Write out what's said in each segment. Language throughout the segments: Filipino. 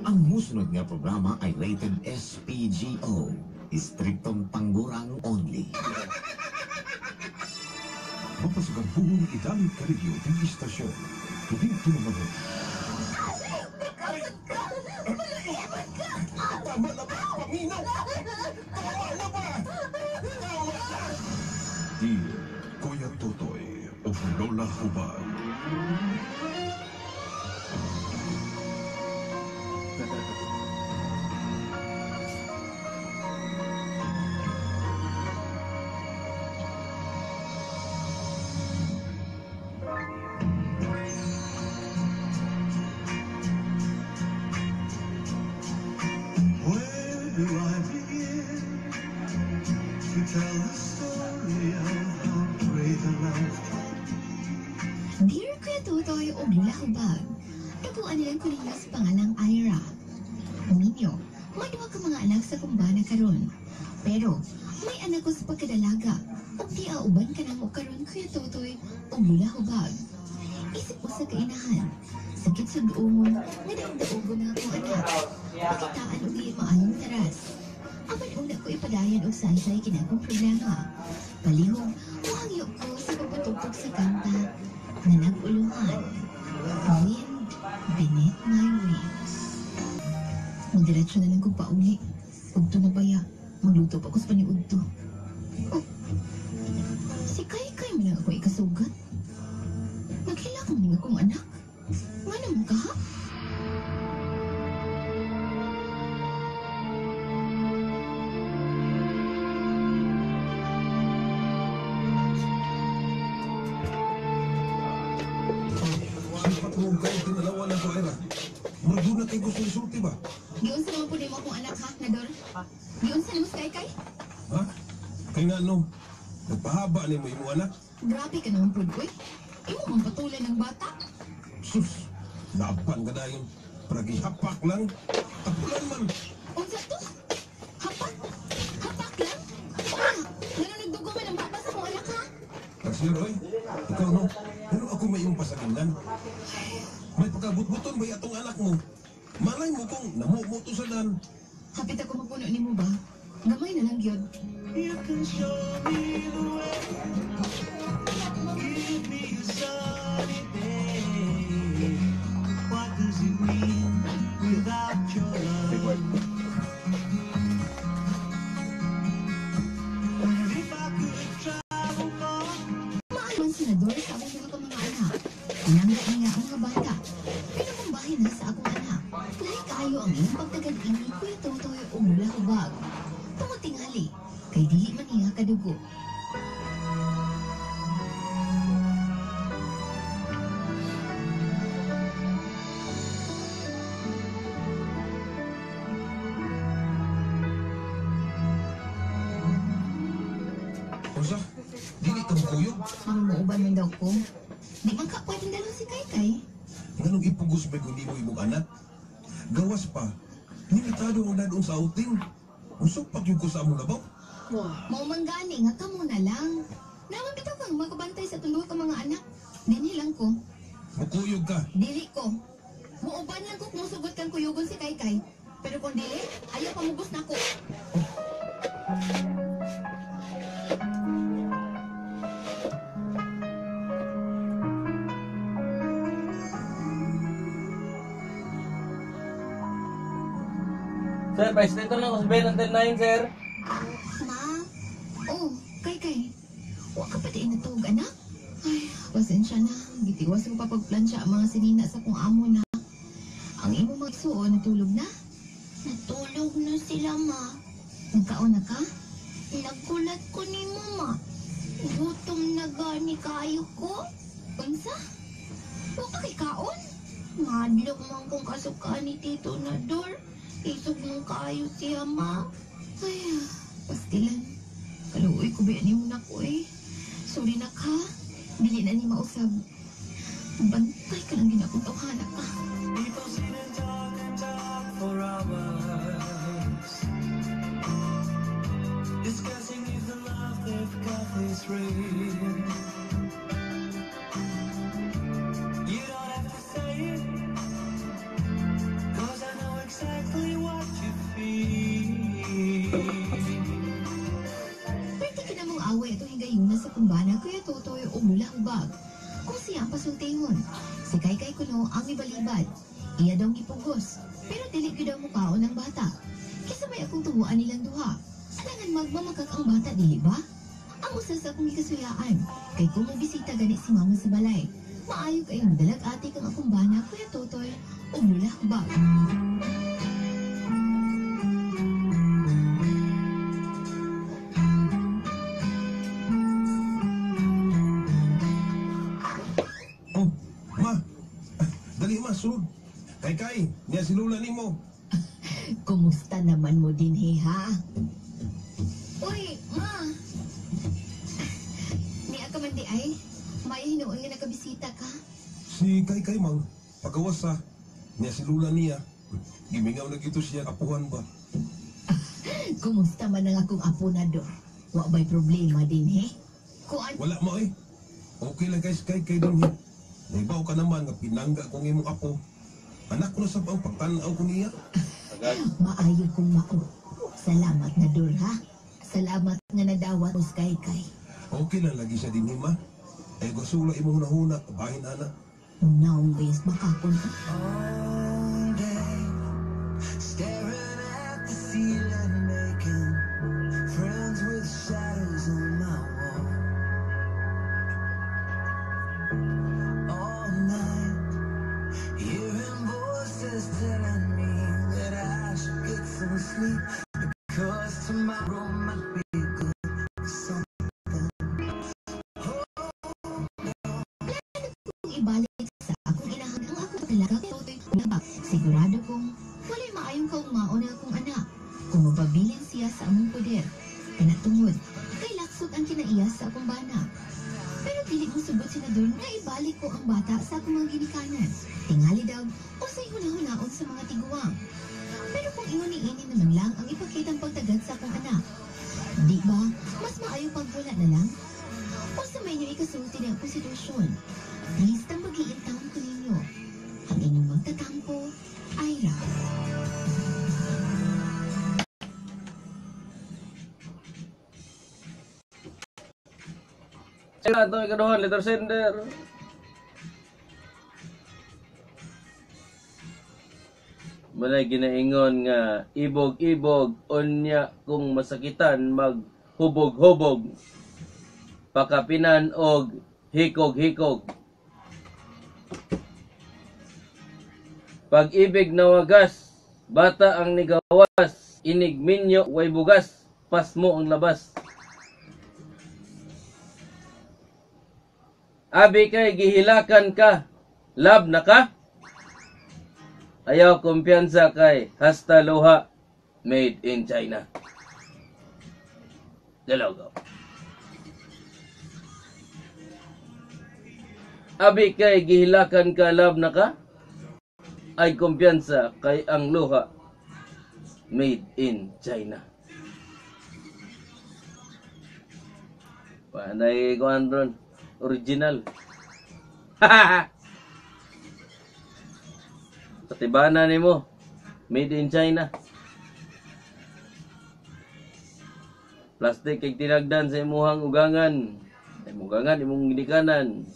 Ang musunod nga programa ay rated SPGO, Istriktong Panggurang Only. Mapasukan buong idamit karigyo ng istasyon. Hindi ito naman o. Tama na ba? Paminaw! Tawa na ba? Tawa na! Dear Kuya Totoy of Lola Hubad. Where do I begin to tell the story of how great a love can be? Dear Kuya Totoy o Lola Hubag, taguan nilang ko ninyo sa pangalang Ira. Ninyo, may duha ka mga anak sa kumbana karon. Pero, may anak ko sa pagkadalaga. O di auban ka nang o karon Kuya Totoy o Lola Hubag. Isip ko sa kainahan. Sakit sa duumon, nga daog-daogon na akong anak. Pakitaan o di maayong taras. Aman una ko ipadayan o saysay kinakong problema. Palihog, muhangyo ko sa pagpatugtog sa kanta na nag-uluhan. Wind beneath my wings. Magdiretso na lang kong pauli. Ugto na baya. Magluto pa ko sa paniudto. Oh, si Kay-Kay mo na ako ikasugat. Maghilakong nga akong anak. Nga naman ka ha? Sipat mong kayo tinalawa na ko, Ira. Murado na kayo gusto isulti ba? Giyon sa naman po mo akong anak ha, Nador? Giyon sa naman sa Kay-Kay? Ha? Kaya nga no, nagpahaba ni mo yung anak. Grabe ka naman po, boy. Imo mong patulan ng bata. Sus, laban ka dayon. Paragi hapak lang. Tapulan man. Unsa to? Hapak? Hapak lang? Wala! Ganun nagdugo man ang bata sa akong anak ha? Kasi Roy, ikaw no, pero ako may iyong pasagindan. May pagkabut-buton ba atong anak mo? Malay mo kung namumuto sa dan. Hapit ako mapuno ni mo ba? Gamay na lang yun. You can show me the way. Give me a sunny day. What does it mean without your love? And if I could travel far, Maaman si Nador sa among mga anak. Inangga niya ang mga bata. Pinapambahin na sa akong anak. Lahi kayo ang iyong pagtagal-ini Kuya Totoy o Lola Hubag. Tungod tingali, kay dili man niya kadugo. Unsa? Dili ka kuyog. Ano mauban man daw ko? Di man ka pwedeng dalaw si Kay-Kay. Nganong ipugos ba kundi mo imong anak? Gawas pa. Limitado ang doon sa outing. Usok pag yung ko sa among labaw. Mau manggani nga ka muna lang. Naman bitaw kang magabantay sa tulo ka mga anak. Dinhi lang ko. Mukuyog ka. Dili ko. Muuban lang ko kung sugot kang kuyugon si Kay-Kay. Pero kung dili, ayaw pamugos na ko. Sir, pa-stay lang ako sa bed until 9, sir. Ma? Oh, Kay-Kay. Huwag ka pati inatog, anak. Ay, pasensya na. Gitiwas ko papagplansya ang mga sinina sa kong amo na. Ang imo magsuo, natulog na? Natulog na sila, ma. Nagkaon na ka? Nagkulat ko ni ma. Gutom na gani kayo ko. Unsa? Huwag ka kay kaon? Madlok man kung kasukaan ni Tito Nador. Isog mong kayo siya, ma. Ay, pastilan. Kaluoy ko ba yan yung nako eh. Sorry na ka. Dili na ni mausab. Bantay ka lang ginakong tawhana ka. people sit and talk for hours, discussing if the love they've got is real. You don't have to say it, 'cause I know exactly pasultihon. Si Kay kuno ang mibalibad. Iya daw gipugos. Pero dili gyud daw mukaon ng bata. Kisa may akong tubuan nilang duha. Alangan magmamakak ang bata, dili ba? Ang usa sa akong gikasuyaan. Kay kung mabisita gani si mama sa balay. Maayo kayong dalag ati kang akong bana, Kuya Totoy, o Lula Bag. Oh, ma. Dali ma, sulod. Kay, niya si Lula nimo. Kumusta naman mo din, ha? Uy, ma! Niya ka man di ay? May hinuon nga nakabisita ka? Si Kay mang, pagawas sa niya si Lula niya. Gimingaw na gito siya, apuhan ba? Kumusta man ang akong apo na do? Wa ba'y problema din, he? Kuan, Wala mo eh. Okay lang guys, kay doon eh. Naibaw ka naman nga pinangga kong imong apo. Anak ko na sa pang pagtanaw ko niya. maayo kong mao. Salamat na dor, ha? Salamat nga nadawat mo sa Kay. Okay lang lagi siya din ma. Ay gusula imong hunahuna, bahin ana. Unaong base makakon. All day, staring at the ceiling, making friends with shadows on my wall. All night, hearing voices telling me that I should get some sleep because tomorrow might be good for something. Kung ibalik sa akong inahan ang akong talaga kay Totoy Nabak, sigurado kong walay maayong kaugmaon na akong anak. Kung mapabilin siya sa among poder, kanatungod, kay laksot ang kinaiya sa akong bana. Pero dili mo subot senador na ibalik ko ang bata sa akong mga ginikanan. Tingali daw, o sa'y hunahunaon sa mga tiguang. Pero kung ingon ni ini naman lang ang ipakitang pagtagad sa akong anak, di ba, mas maayo pagwala na lang? O sa may niyo ikasulti ng konstitusyon, please tambagiintawon ko ninyo. Ang inyong magtatampo, Ira. Sila ito ikaduhan, letter sender. Malay ginaingon nga ibog-ibog unya kung masakitan maghubog-hubog. Pakapinan og hikog-hikog. Pag-ibig na wagas, bata ang nigawas, inig minyo way bugas, pasmo ang labas. Abi kay gihilakan ka, lab na ka? Ayaw kumpiyansa kay hasta luha, made in China. Dalaw. Abi kay gihilakan ka, lab na ka? Ay kumpiyansa kay ang luha, made in China. Panay ko andron. Original. Patibana ni mo. Made in China. Plastic kay tinagdan sa imuhang ugangan. Sa imong ugangan, imong ginikanan.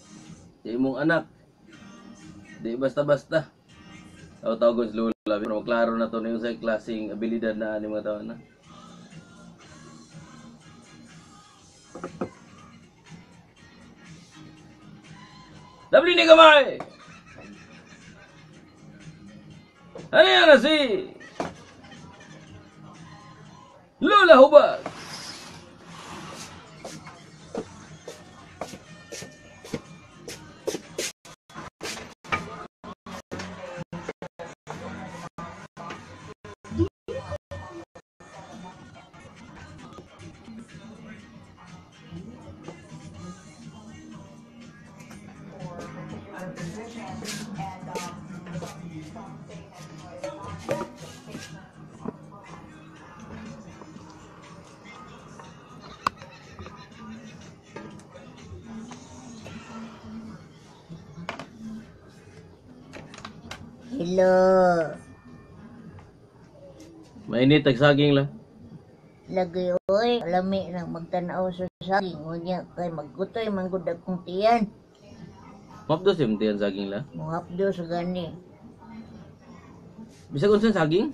Sa imong anak. Di basta-basta. Tawag-tawag sa lula. Pero maklaro na to na yung sa klaseng abilidad na ani mga tao na. Dabli ni kamay! Ano yan na si Lola Hubag? Hello. Mainit ang saging lang. Lagi oy, lami nang magtanaw sa saging. Unya kay magkutoy manggod akong tiyan. Mapdos yung tiyan saging la. Muhapdo sa gani. Bisag unsa saging?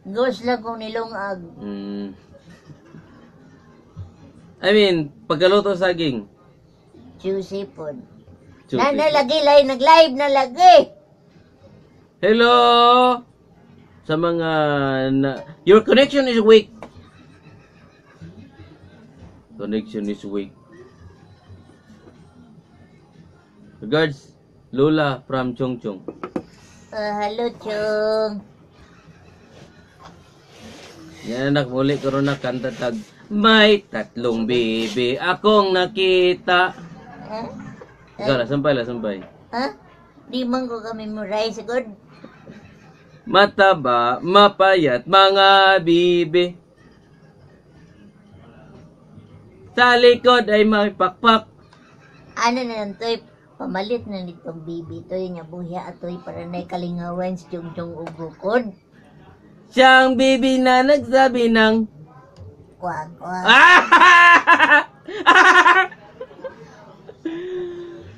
Gos lang kung nilungag. I mean, pagkaluto sa saging. Juicy food. Juicy. Na nalagi lay nag-live na lagi. Hello! Sa mga your connection is weak. Connection is weak. Regards, Lola from Chongchong. Hello, Chong. Yan anak, muli karon na kanta tag may tatlong bibi akong nakita. Ha? Ikaw la, sampay. Ha? Di man ko ka-memorize, good. Mataba, mapayat, mga bibi. Sa likod ay may pakpak. Ano na lang to'y, pamalit na nitong bibi to'y nga buya ato'y para na kalingawan sa Chong ugukod. Siyang bibi na nagsabi ng Kwag.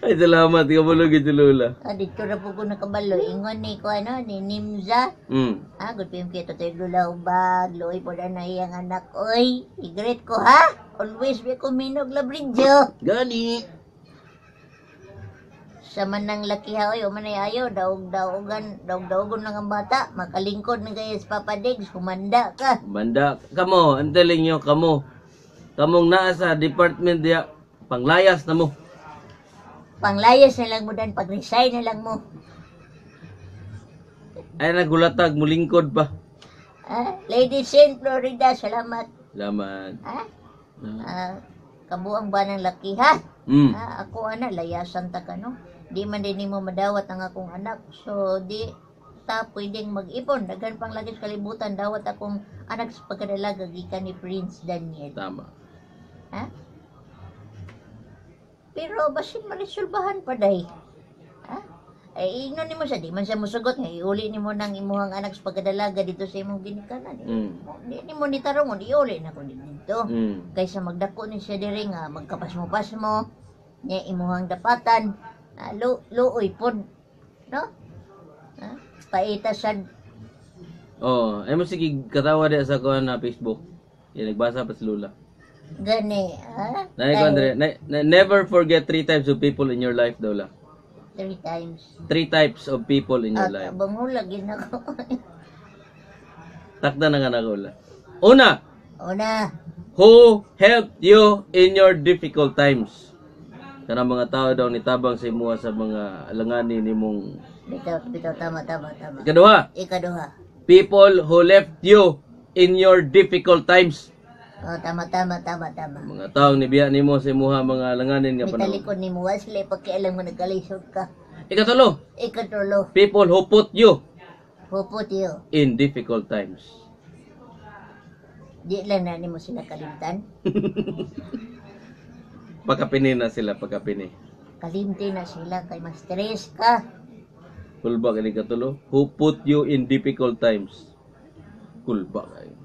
Ay, salamat. Kabulog ito, Lola. Dito na po ko nakabalo. Ingon ni ko ni Nimza. Good PM kito tayo lula ubag. Luoy po na iyang anak. Oy, i-greet ko ha. Always be kuminog labridyo. Gani. Sa manang laki ha, oy, umanay ayo. Daog-daogon lang ang bata. Makalingkod na kayo sa Papa Diggs. Humanda ka. Banda, kamo, ang telling nyo, kamo. Kamong naa sa department diya, panglayas na mo. Panglayas na lang mo dan. Pag-resign na lang mo. Ay, nagulatag, mulingkod pa. Lady Saint Florida, salamat. Salamat. Kabuang ba ng laki ha? Mm. Ako layasan ta ka no? Di man din mo madawat ang akong anak. So di ta pwedeng mag-ipon. Daghan pang lagi sa kalibutan dawat akong anak sa pagkadalaga gikan ni Prince Daniel. Tama. Ha? Pero basin marisulbahan pa day. Ha? Ay ingnon nimo sa di man siya musugot nga iuli nimo nang imuhang anak sa pagkadalaga dito sa imong ginikanan. Di nimo ni tarong iuli na ko dito. Kaysa magdako ni siya diri nga magkapas mo nya imuhang dapatan. Luoy pod. No? Ha? Paita sad. Oh, ay mo sige katawa di sa ko na Facebook. Yan nagbasa pa si Lola. Gani, ha? Never forget 3 types of people in your life, Lola. 3 times. 3 types of people in your life. Bangulag yun ako. Takda na nga na, Lola. Una, Una, who helped you in your difficult times? Kanang mga tao daw nitabang sa imuha sa mga alanganin nimong. bitaw, tama. Ikaduha, Ikaduha. people who left you in your difficult times. Tama. Mga taong nibiya nimo sa imuha mga alanganin nga panahon. Mitalikod ni mo, sila pakialam mo nagkalisod ka. Ikatulo, Ikatulo, people who put you puput you. in difficult times. Di lang na ni mo sila kalimtan. Pagkapini na sila, pagkapini. Kalimti na sila kay mas stress ka. Kulba kani katulo, who put you in difficult times. Kulba kayo.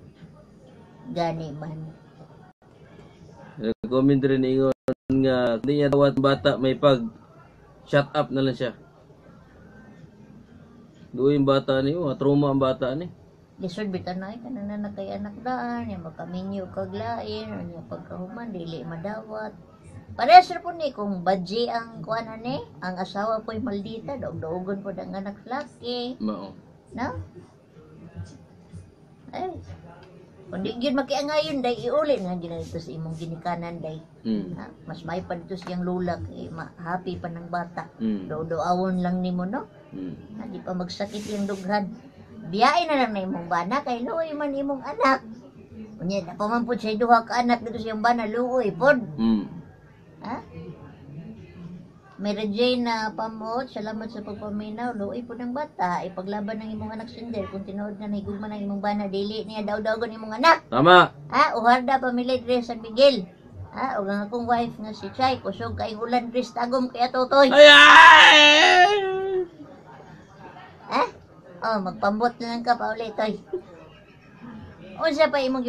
Gani man. Comment rin ingon nga hindi niya dawat bata may pag shut up na lang siya. Doon yung bata ni, trauma ang bata ni. Lisod bitan na ka na kay anak daan, yung makaminyo kaglain, yung pagkahuman, dili madawat. Parehas na po ni, kung badji ang kuanan ni, ang asawa po'y maldita, daog-daogon po ang anak laki. Mao. No? Ay, kung di yun makiangayon, day, iuli nga ginito sa imong ginikanan, day. Ha? Mas may pa dito siyang lulak, happy pa ng bata. Do-doawon lang ni mo, no? Di pa magsakit yung dughan. Biyain na lang na imong bana, kay luoy man imong anak. Kunya, napaman po siya duha ka anak dito siyang bana, luoy po. Ha? Mary Jane na pamot, salamat sa pagpaminaw, luoy po ng bata, ipaglaban ng imong anak sinder, kung tinuod na nahigugman ng imong bana, dili niya daw-daw imong anak. Tama. Ha? Uharda pamilya diri sa Miguel. Ha? O nga akong wife nga si Chay, kusog kay ulan diri tagom kaya totoy. Ay! Ha? Magpambot na lang ka pa ulit, toy. Unsa pa imong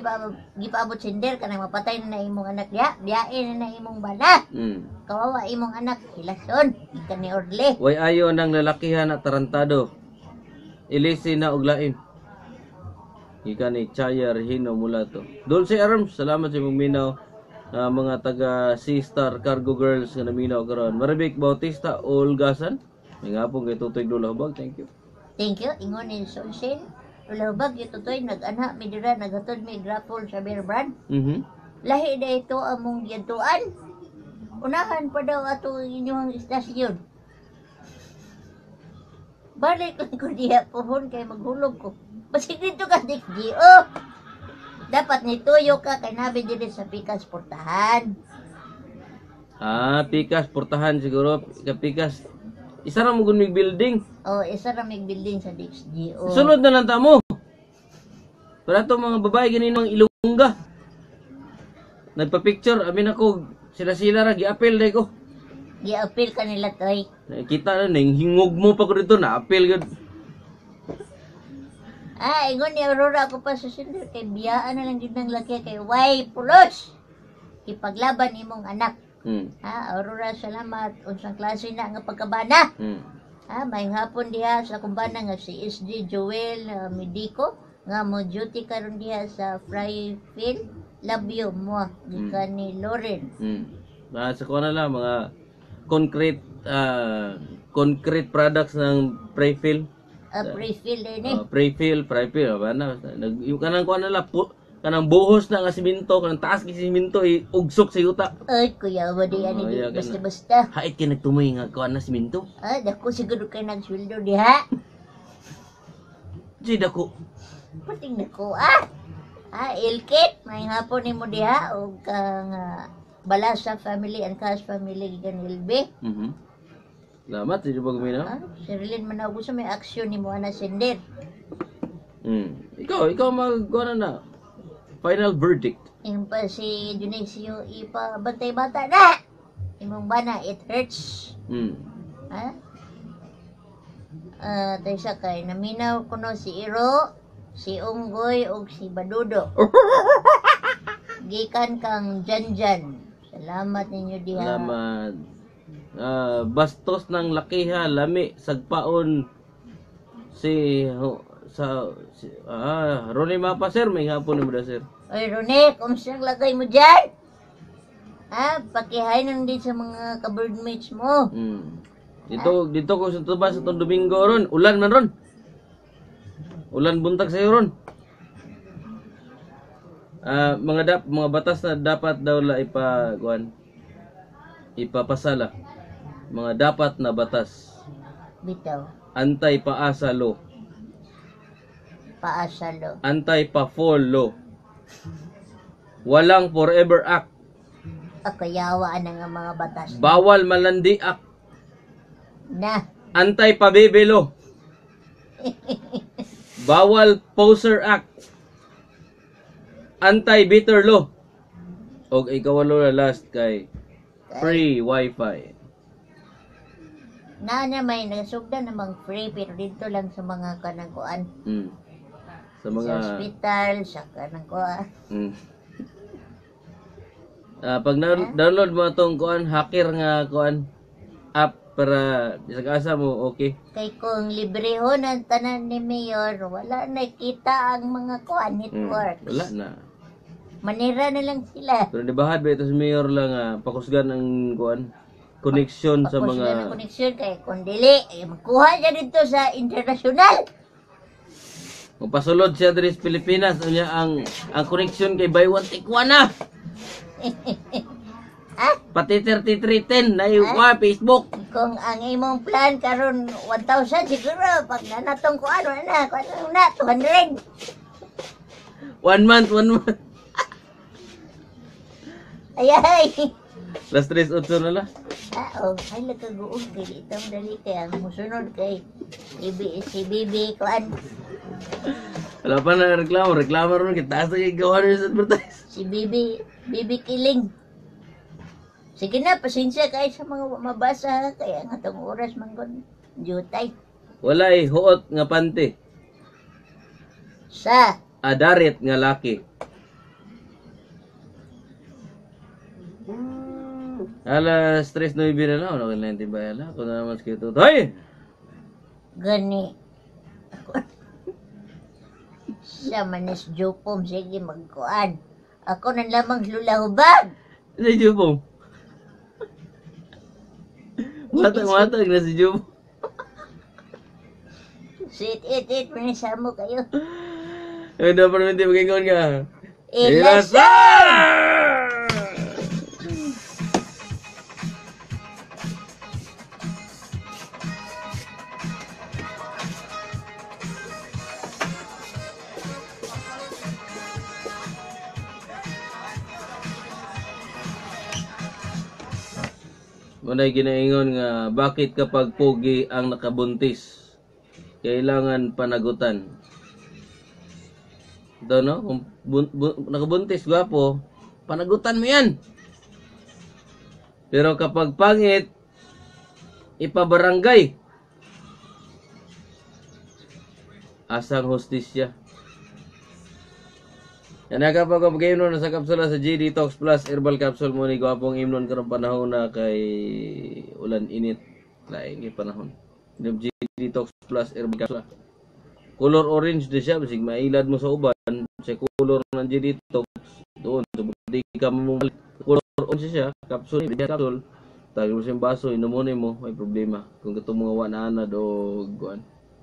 gipaabot sinder kanang mapatay na imong anak diya, biyain na imong bana. kawawa imong anak, hilason, ikan ni Orle. Way ayo ng lalakihan at tarantado. Ilisi na og lain. Ika ni Chaya Regino Mulato. Dulce Arms, salamat sa imong minaw. Mga taga C-Star Cargo Girls nga naminaw karon. Maribik Bautista Olgasan. May nga pong kay Tutoy Dulahubag. Thank you. Thank you, ingon ni Sunsin. Ulabag yung tutoy, nag-anha, midira, naghatod may grapple sa beer brand. Lahi na ito among giyantuan. Unahan pa daw ato inyong istasyon. Balik lang ko diha pohon kay maghulog ko. Basig dito ka, DXGO. Dapat nituyo ka kay nabi dili sa Pikas Portahan. Pikas Portahan siguro. Pikas. Isa ra mo gun mig building. Isa ra mig building sa DXGO. Sunod na lang ta mo. Para to mga babae ganinang Ilongga. Nagpa-picture, amin ako, sila ra gi-appeal day ko. Gi-appeal kanila toy. Nakita na ning hingog mo pa ko dito na appeal gud. Ingon ni Aurora ako pa sa sindir kay biyaan na lang din ng laki kay Way Pulos. Ipaglaban imong anak. Aurora, salamat. Unsang klase na nga pagkabana. May hapon diha sa kumbana nga si SG Joel Medico nga mo duty karon diha sa Fryfield. Love you mo. Gikan ni Lauren. Sa kuha na lang mga concrete products ng Prayfield. Prayfield din eh. Prayfield. Ba na? Yung kanang kuha na lang kanang buhos na nga siminto, kanang taas ki siminto ugsok sa yuta. Ay, kuya, wadi ani di basta-basta. Hait kay nagtumoy nga kuha na siminto. Dako siguro kay nagsweldo diha. Di dako. Puting nako Ilkit, may hapon ni mo diha o kang Balasa family and Cash family gikan Ilbe. Salamat, di ba guminaw? Si Rilin Manaw sa may aksyon ni mo ana sender. Ikaw mag-kuha na. Final verdict. Yung pa si Dionisio ipabantay bata na. Imong bana, it hurts. Tayo sa kay, naminaw ko no si Iro, si Unggoy, o si Badudo. Gikan kang Janjan. Salamat ninyo diha. Salamat. Bastos ng lakiha, lami, sagpaon, Ronnie Mapa, sir. May hapon mo da, sir. Oy, Ronnie, kumusta lagay mo dyan? Pakihay nang din sa mga ka-birdmates mo. Dito ko sa tubas sa Domingo ron. Ulan man ron. Ulan buntag sa'yo ron. Mga batas na dapat daw la ipapasala. Mga dapat na batas. Bitaw. Anti-paasa law. Paasalo. Anti-pa-fall law. Walang Forever Act. Akayawaan na nga mga batas. Bawal Malandi Act. Na. Anti-pabebe law. Bawal Poser Act. Anti-bitter law. O ikawalo na last kay free wifi. Na may nasugdan namang free pero dito lang sa mga kanangkuan. Sa mga hospital, sa kanangkuan. Pag download mo itong kuan, hacker nga kuan app para bisag asa mo okay. Kay kung librehon ang tanan ni Mayor, wala na kita ang mga kuan networks. Wala na. Manira na lang sila. Pero dibahad ba ito sa Mayor lang pakusgan ang kuan connection sa Tapos mga sila ng connection kay kung dili, magkuha siya dito sa international. Kung pasulod siya diri sa Pilipinas, unya ang connection kay buy one take one na. Pati 3310 na yung Facebook. Kung ang imong plan karon 1,000 siguro pag nanatong ko ano na 200. 1 month. Ay. Last 3 na lang. Ay nagkaguog kay itong dali kay ang musunod kay si Bibi kuan. Wala pa na reklamo ron kita sa gawa sa advertise. Si Bibi Kiling. Sige na, pasensya kayo sa mga mabasa kaya nga itong oras manggon jutay. Walay huot nga pante. Sa Adarit nga laki. Alas 3:09 na lang. Ano kailangan tibay ala? Kung na naman skito. Hoy! Gani. Siya manis Jupom. Sige, magkuan. Ako na lamang lulahubag. Sa Jupong. Matag na si Jupong. Sit, it. Manisamo kayo. Ay, dapat naman di magingon ka. Ilasa! Muna'y ginaingon nga, bakit kapag pogi ang nakabuntis, kailangan panagutan? Ito, no? Kung nakabuntis, gwapo, panagutan mo yan. Pero kapag pangit, ipabarangay. Asang hostisya. Yan na kapag mag-imnon na sa kapsula sa GD Detox Plus Herbal Capsule mo ni gwapong imnon karong panahon na kay ulan init. Laing panahon. GD Detox Plus Herbal Capsule. Color orange din siya, bisig mailad mo sa uban, sa color ng GD Detox doon. So, di ka mo color orange siya, capsule, tagi mo siyang baso, inumonin mo, may problema. Kung ito mga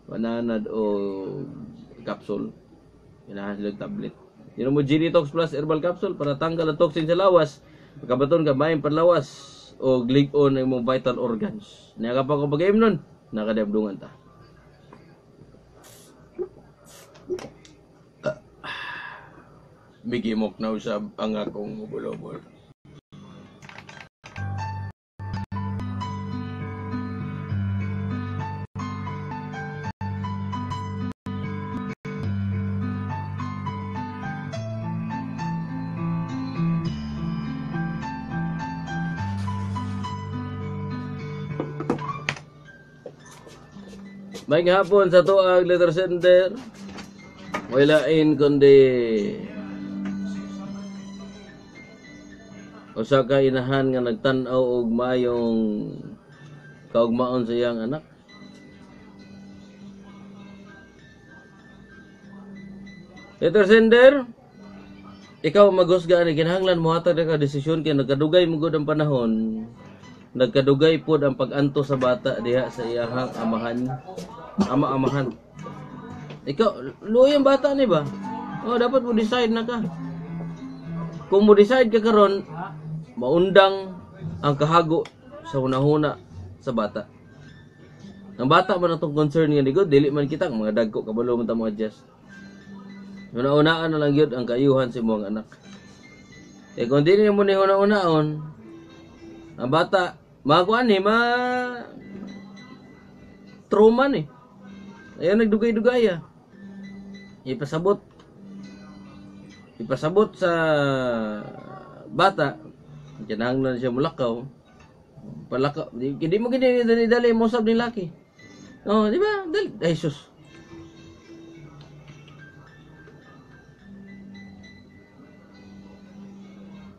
wananad o capsule, kailangan silang tablet. Yun mo GD Detox Plus Herbal Capsule para tanggal ang toxin sa lawas, pagkabaton ka maayong panlawas o glig-on ang mong vital organs. Niya kapag ko pag-aim nun, nakadabdungan ta. Bigimok na usab ang akong mubulobol. May hapon sa tuag letter sender. Walain kundi usa ka inahan nga nagtan-aw og mayong kaugmaon sa iyang anak. Letter sender, ikaw maghusga ani kinahanglan mo hatag ka desisyon kay nagkadugay mo gud ang panahon. Nagkadugay pod ang pag-anto sa bata diha sa iyang amahan. Ikaw, luoy ang bata ni ba? Oh, dapat mo decide na ka. Kung mo decide ka karon, maundang ang kahago sa hunahuna sa bata. Ang bata man atong concern nga ligod, dili man kita mga dagko kabalo man ta mo adjust. Una-unaan na lang yun ang kaayuhan sa imong anak. Eh kung dili mo ni una-unaon, ang bata makuan ni trauma ni. Ayan nagdugay-dugay. Ipasabot sa bata. Kinahanglan siya mulakaw. Palakaw. Di mo gini dali mo sab ni laki. Oh, di ba? Dali. Ay sus.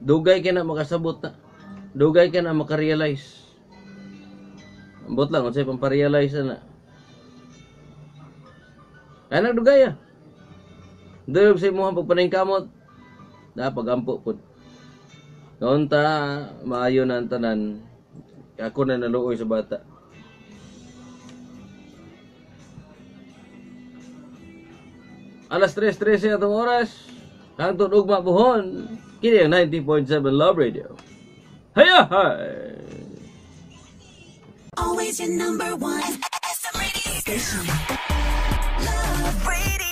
Dugay ka na makasabot na. Dugay ka na makarealize. Ambot lang, kung sa'yo pamparealize na. Ay, nagdugay Dugay sa'yo mo ang pagpanayin kamot. Na, pagampo po. Noon ta, maayo na ang tanan. Ako na naluoy sa bata. Alas 3:13 atong oras. Hangtod ugma buhon. Kini ang 90.7 Love Radio. Hiya! Hi! Always your number one SM radio station. Love Radio.